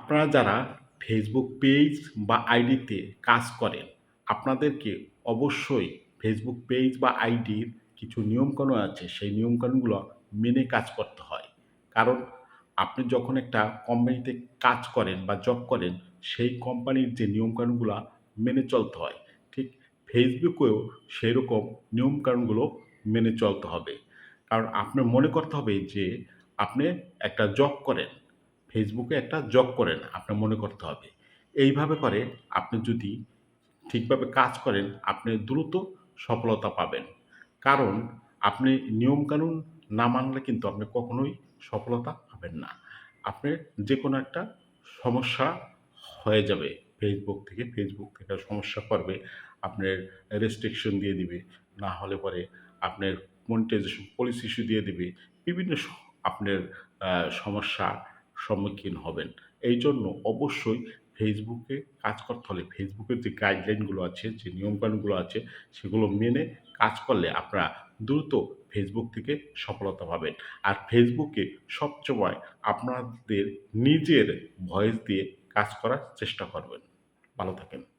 আপনারা যারা Facebook page বা আইডিতে কাজ করেন, আপনাদেরকে অবশ্যই ফেসবুক পেজ বা আইডির কিছু নিয়মকানুন আছে, সেই নিয়মকানুনগুলো মেনে কাজ করতে হয়। কারণ আপনি যখন একটা কোম্পানিতে কাজ করেন বা জব করেন, সেই কোম্পানির যে নিয়মকানুনগুলা মেনে চলতে হয়। ঠিক ফেসবুকেও সেইরকম নিয়মকানুনগুলো মেনে চলতে হবে। কারণ আপনার মনে করতে হবে যে আপনি একটা জব করেন। ফেসবুকে একটা জব করেন, আপনার মনে করতে হবে। এইভাবে করে আপনি যদি ঠিকভাবে কাজ করেন, আপনি দ্রুত সফলতা পাবেন। কারণ আপনি নিয়মকানুন না মানলে কিন্তু আপনি কখনোই সফলতা পাবেন না। আপনি যেকোনো একটা সমস্যা হয়ে যাবে ফেসবুক থেকে সমস্যা করবে। আপনার রেস্ট্রিকশন দিয়ে দিবে। না হলে পরে আপনার মনিটাইজেশন পলিসি ইস্যু দিয়ে দিবে। বিভিন্ন আপনার আ সমস্যার সম্মুখীন হবেন। এইজন্য অবশ্যই ফেসবুকে কাজ করতে হলে ফেসবুকের যে গাইডলাইনগুলো আছে, যে নিয়মকানুনগুলো আছে, সেগুলো মেনে কাজ করলে আপনারা দ্রুত ফেসবুক থেকে সফলতা পাবেন। আর ফেসবুকে সবসময় আপনাদের নিজের ভয়েস দিয়ে কাজ করার চেষ্টা করবেন। ভালো থাকেন।